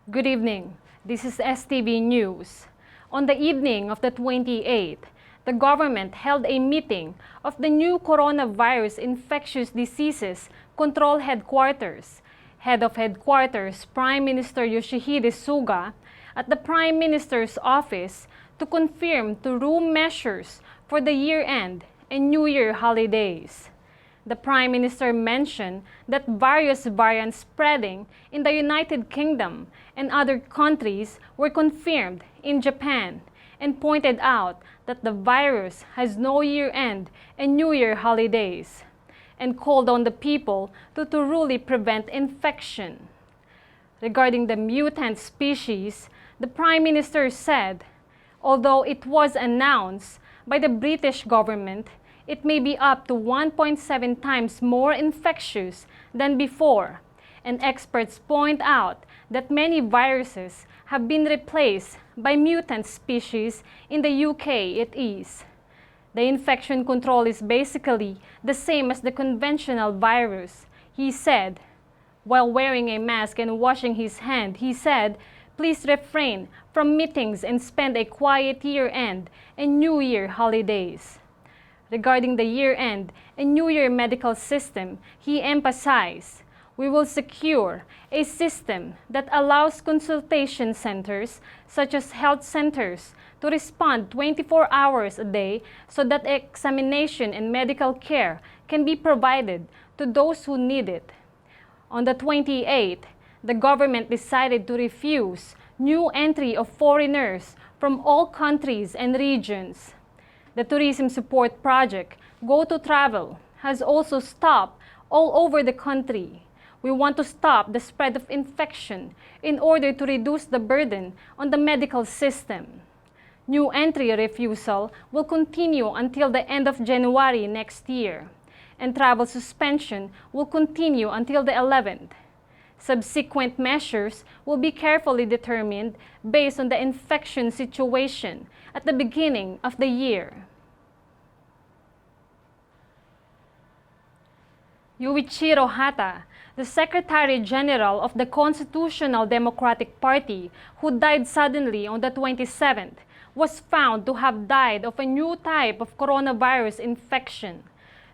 Good evening. This is STV News. On the evening of the 28th, the government held a meeting of the new coronavirus infectious diseases control headquarters. Head of headquarters, Prime Minister Yoshihide Suga, at the Prime Minister's office to confirm two-room measures for the year-end and New Year holidays. The Prime Minister mentioned that various variants spreading in the United Kingdom and other countries were confirmed in Japan and pointed out that the virus has no year-end and New Year holidays and called on the people to thoroughly prevent infection. Regarding the mutant species, the Prime Minister said, although it was announced by the British government, it may be up to 1.7 times more infectious than before, and experts point out that many viruses have been replaced by mutant species in the UK it is. The infection control is basically the same as the conventional virus, he said. While wearing a mask and washing his hand, he said, please refrain from meetings and spend a quiet year-end and New Year holidays. Regarding the year-end and New Year medical system, he emphasized, we will secure a system that allows consultation centers, such as health centers, to respond 24 hours a day so that examination and medical care can be provided to those who need it. On the 28th, the government decided to refuse new entry of foreigners from all countries and regions. The tourism support project, Go to Travel, has also stopped all over the country. We want to stop the spread of infection in order to reduce the burden on the medical system. New entry refusal will continue until the end of January next year, and travel suspension will continue until the 11th. Subsequent measures will be carefully determined based on the infection situation at the beginning of the year. YUICHIRO HATA, the Secretary General of the Constitutional Democratic Party, who died suddenly on the 27th, was found to have died of a new type of coronavirus infection.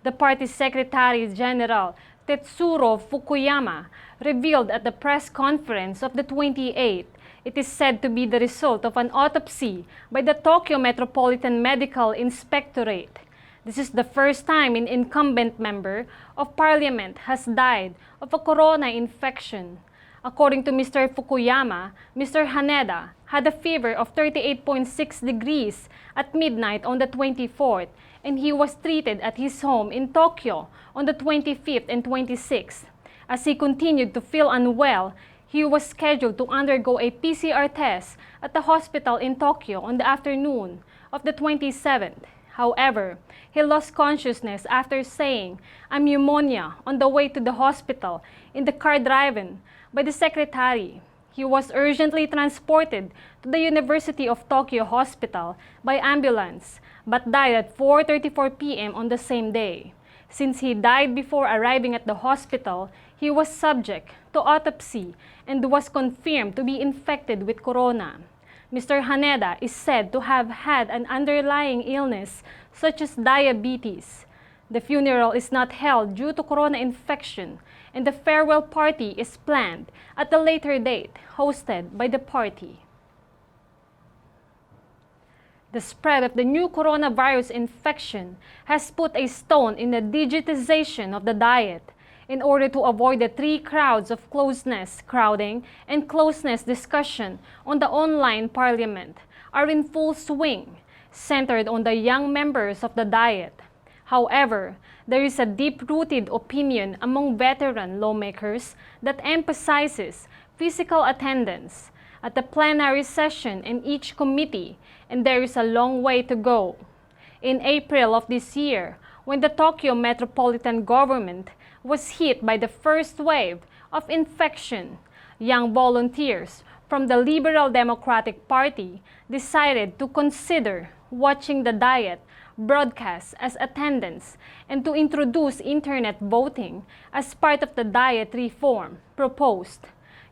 The party's Secretary General, Tetsuro Fukuyama, revealed at the press conference of the 28th, it is said to be the result of an autopsy by the Tokyo Metropolitan Medical Inspectorate. This is the first time an incumbent member of parliament has died of a corona infection. According to Mr. Fukuyama, Mr. Haneda had a fever of 38.6 degrees at midnight on the 24th, and he was treated at his home in Tokyo on the 25th and 26th. As he continued to feel unwell, he was scheduled to undergo a PCR test at the hospital in Tokyo on the afternoon of the 27th. However, he lost consciousness after saying a pneumonia on the way to the hospital in the car driven by the secretary. He was urgently transported to the University of Tokyo Hospital by ambulance, but died at 4:34 p.m. on the same day. Since he died before arriving at the hospital, he was subject to autopsy and was confirmed to be infected with corona. Mr. Haneda is said to have had an underlying illness such as diabetes. The funeral is not held due to corona infection, and the farewell party is planned at a later date, hosted by the party. The spread of the new coronavirus infection has put a stone in the digitization of the diet. In order to avoid the three crowds of closeness, crowding, and closeness discussion on the online parliament are in full swing, centered on the young members of the Diet. However, there is a deep-rooted opinion among veteran lawmakers that emphasizes physical attendance at the plenary session in each committee, and there is a long way to go. In April of this year, when the Tokyo Metropolitan Government was hit by the first wave of infection, young volunteers from the Liberal Democratic Party decided to consider watching the Diet broadcast as attendance and to introduce internet voting as part of the Diet reform proposed.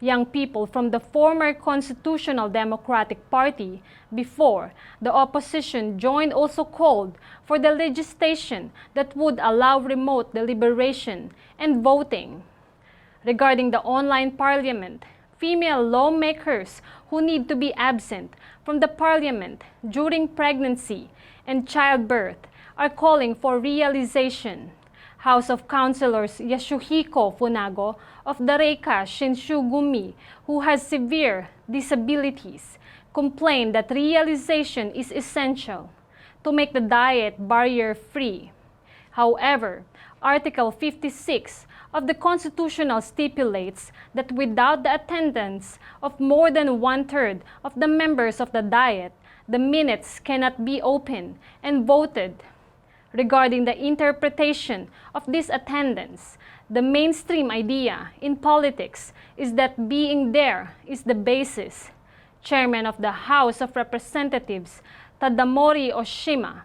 young people from the former Constitutional Democratic Party before the opposition joined also called for the legislation that would allow remote deliberation and voting. Regarding the online parliament, female lawmakers who need to be absent from the parliament during pregnancy and childbirth are calling for realization. House of Councilors Yasuhiko Funago of the Reika Shinshugumi, who has severe disabilities, complained that realization is essential to make the diet barrier-free. However, Article 56 of the Constitution stipulates that without the attendance of more than one-third of the members of the Diet, the minutes cannot be opened and voted. Regarding the interpretation of this attendance, the mainstream idea in politics is that being there is the basis. Chairman of the House of Representatives, Tadamori Oshima.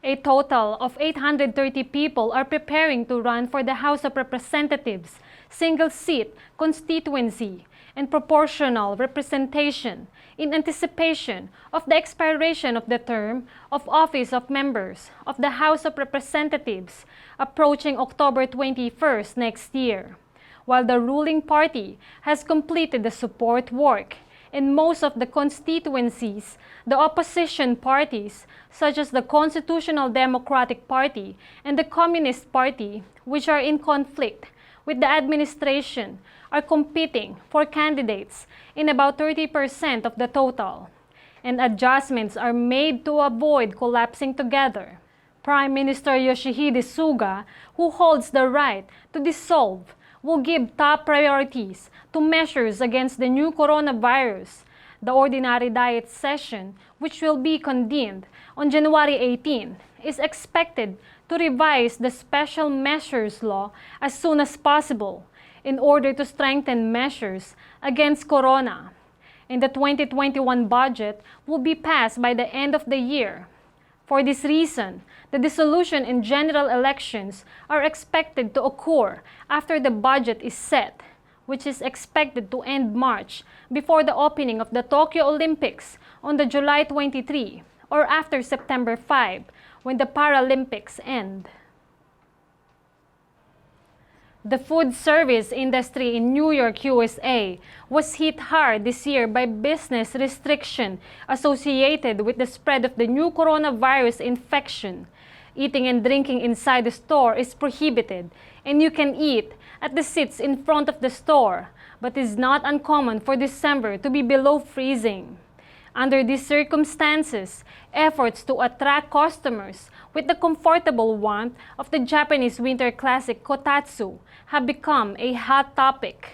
A total of 830 people are preparing to run for the House of Representatives, single-seat constituency, and proportional representation in anticipation of the expiration of the term of office of members of the House of Representatives approaching October 21st next year. While the ruling party has completed the support work in most of the constituencies, the opposition parties, such as the Constitutional Democratic Party and the Communist Party, which are in conflict with the administration, are competing for candidates in about 30% of the total, and adjustments are made to avoid collapsing together. Prime Minister Yoshihide Suga, who holds the right to dissolve, will give top priorities to measures against the new coronavirus. The ordinary diet session, which will be convened on January 18, is expected to revise the special measures law as soon as possible in order to strengthen measures against corona. And the 2021 budget will be passed by the end of the year. For this reason, the dissolution and general elections are expected to occur after the budget is set, which is expected to end March before the opening of the Tokyo Olympics on the July 23 or after September 5 when the Paralympics end. The food service industry in New York, USA was hit hard this year by business restriction associated with the spread of the new coronavirus infection. Eating and drinking inside the store is prohibited, and you can eat at the seats in front of the store, but it is not uncommon for December to be below freezing. Under these circumstances, efforts to attract customers with the comfortable warmth of the Japanese winter classic Kotatsu have become a hot topic.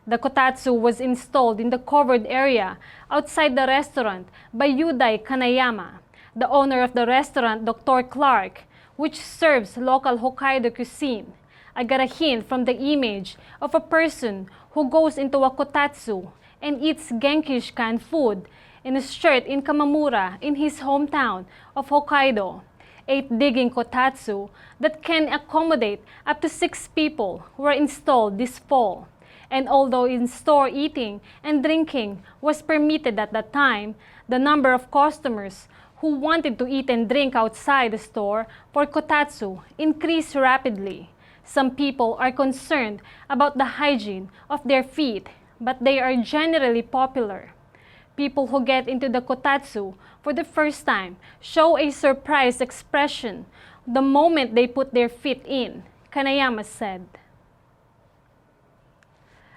The Kotatsu was installed in the covered area outside the restaurant by Yudai Kanayama, the owner of the restaurant Dr. Clark, which serves local Hokkaido cuisine. I got a hint from the image of a person who goes into a Kotatsu and eats Genkish canned food in a shirt in Kamamura in his hometown of Hokkaido. 8 digging Kotatsu that can accommodate up to 6 people were installed this fall. And although in-store eating and drinking was permitted at that time, the number of customers who wanted to eat and drink outside the store for Kotatsu increased rapidly. Some people are concerned about the hygiene of their feet, but they are generally popular. People who get into the Kotatsu for the first time show a surprised expression the moment they put their feet in, Kanayama said.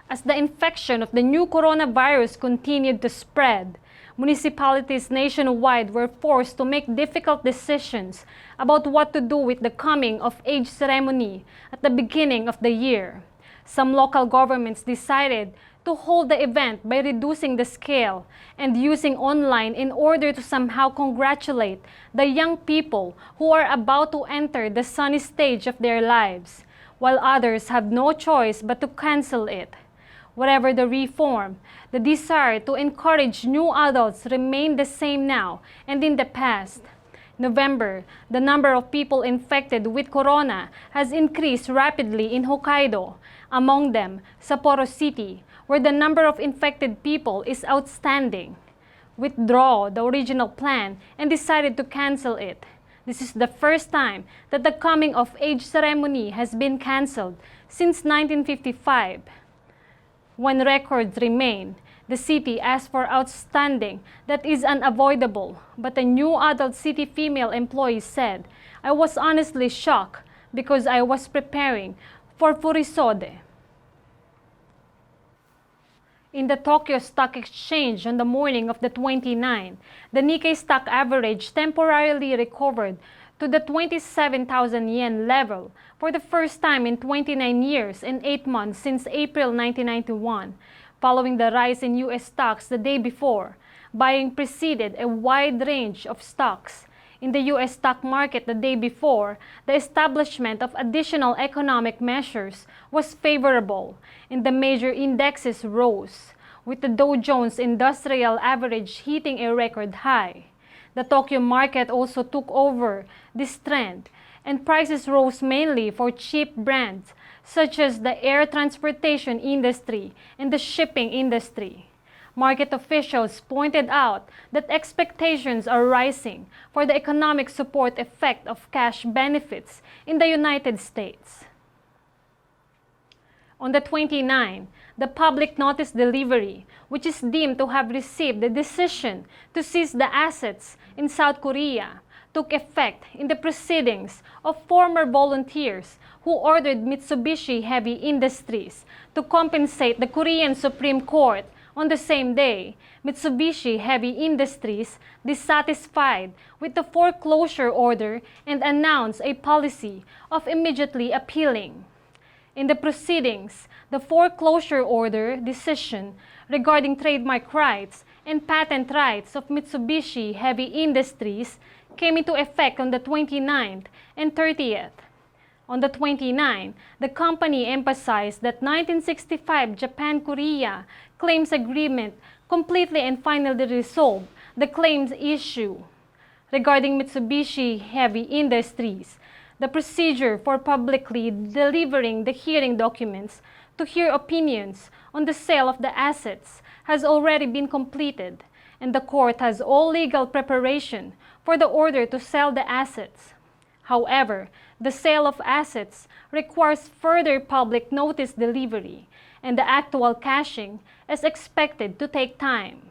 As the infection of the new coronavirus continued to spread, municipalities nationwide were forced to make difficult decisions about what to do with the coming-of-age ceremony at the beginning of the year. Some local governments decided to hold the event by reducing the scale and using online in order to somehow congratulate the young people who are about to enter the sunny stage of their lives, while others have no choice but to cancel it. Whatever the reform, the desire to encourage new adults remain the same now and in the past. November, the number of people infected with corona has increased rapidly in Hokkaido, among them Sapporo City, where the number of infected people is outstanding. Withdraw the original plan and decided to cancel it. This is the first time that the coming of age ceremony has been canceled since 1955. When records remain, the city asked for outstanding that is unavoidable, but a new adult city female employee said, "I was honestly shocked because I was preparing for furisode." In the Tokyo Stock Exchange on the morning of the 29th, the Nikkei stock average temporarily recovered to the 27,000 yen level for the first time in 29 years and 8 months since April 1991. Following the rise in U.S. stocks the day before, buying preceded a wide range of stocks. In the U.S. stock market the day before, the establishment of additional economic measures was favorable, and the major indexes rose, with the Dow Jones Industrial Average hitting a record high. The Tokyo market also took over this trend, and prices rose mainly for cheap brands such as the air transportation industry and the shipping industry. Market officials pointed out that expectations are rising for the economic support effect of cash benefits in the United States. On the 29th, the public notice delivery, which is deemed to have received the decision to seize the assets in South Korea, took effect in the proceedings of former volunteers who ordered Mitsubishi Heavy Industries to compensate the Korean Supreme Court. On the same day, Mitsubishi Heavy Industries, dissatisfied with the foreclosure order, and announced a policy of immediately appealing. In the proceedings, the foreclosure order decision regarding trademark rights and patent rights of Mitsubishi Heavy Industries came into effect on the 29th and 30th. On the 29th, the company emphasized that 1965 Japan-Korea claims agreement completely and finally resolved the claims issue. Regarding Mitsubishi Heavy Industries, the procedure for publicly delivering the hearing documents to hear opinions on the sale of the assets has already been completed, and the court has all legal preparation for the order to sell the assets. However, the sale of assets requires further public notice delivery, and the actual cashing is expected to take time.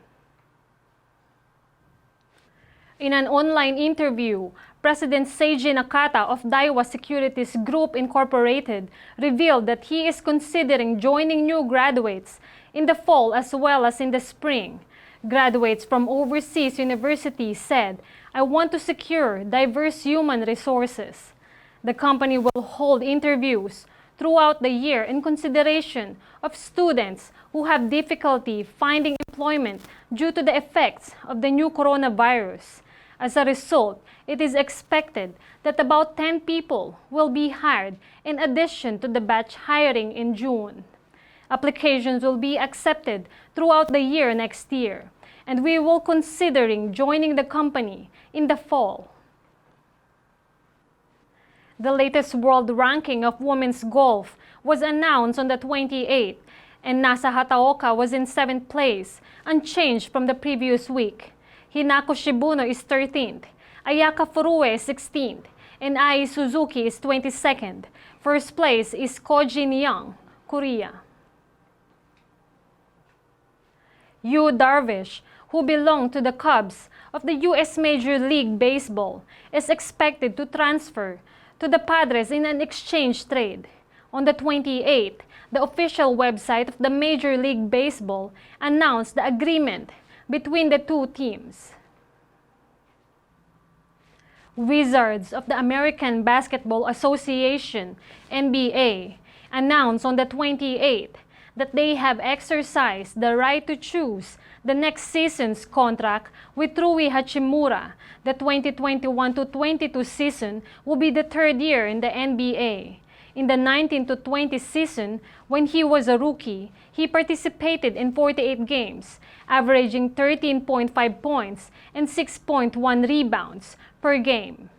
In an online interview, President Seiji Nakata of Daiwa Securities Group Incorporated revealed that he is considering joining new graduates in the fall as well as in the spring. Graduates from overseas universities said, "I want to secure diverse human resources." The company will hold interviews throughout the year in consideration of students who have difficulty finding employment due to the effects of the new coronavirus. As a result, it is expected that about 10 people will be hired in addition to the batch hiring in June. Applications will be accepted throughout the year next year, and we will considering joining the company in the fall. The latest world ranking of women's golf was announced on the 28th, and Nasa Hataoka was in 7th place, unchanged from the previous week. Hinako Shibuno is 13th, Ayaka Furue is 16th, and Ai Suzuki is 22nd. First place is Ko Jin Young, Korea. Darvish, who belonged to the Cubs of the U.S. Major League Baseball, is expected to transfer to the Padres in an exchange trade. On the 28th, the official website of the Major League Baseball announced the agreement between the two teams. Wizards of the American Basketball Association, NBA, announced on the 28th that they have exercised the right to choose the next season's contract with Rui Hachimura. The 2021-22 season will be the third year in the NBA. In the 19 to 20 season, when he was a rookie, he participated in 48 games, averaging 13.5 points and 6.1 rebounds per game.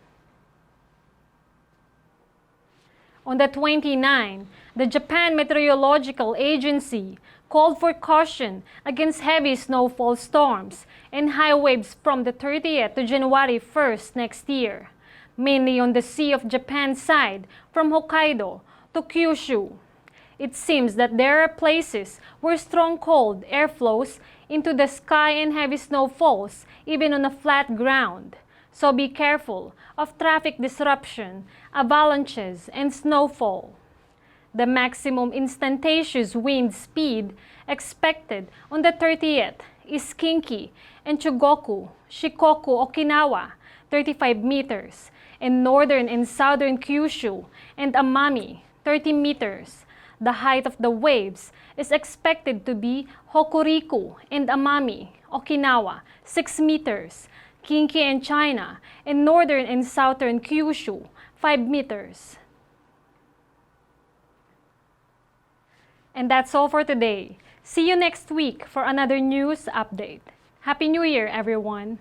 On the 29, the Japan Meteorological Agency called for caution against heavy snowfall storms and high waves from the 30th to January 1st next year, mainly on the Sea of Japan side from Hokkaido to Kyushu. It seems that there are places where strong cold air flows into the sky and heavy snow falls even on a flat ground. So be careful of traffic disruption, avalanches, and snowfall. The maximum instantaneous wind speed expected on the 30th is Kinki and Chugoku, Shikoku, Okinawa, 35 meters, and northern and southern Kyushu and Amami, 30 meters. The height of the waves is expected to be Hokuriku and Amami, Okinawa, 6 meters, Kinki and China, and northern and southern Kyushu, 5 meters. And that's all for today. See you next week for another news update. Happy New Year, everyone!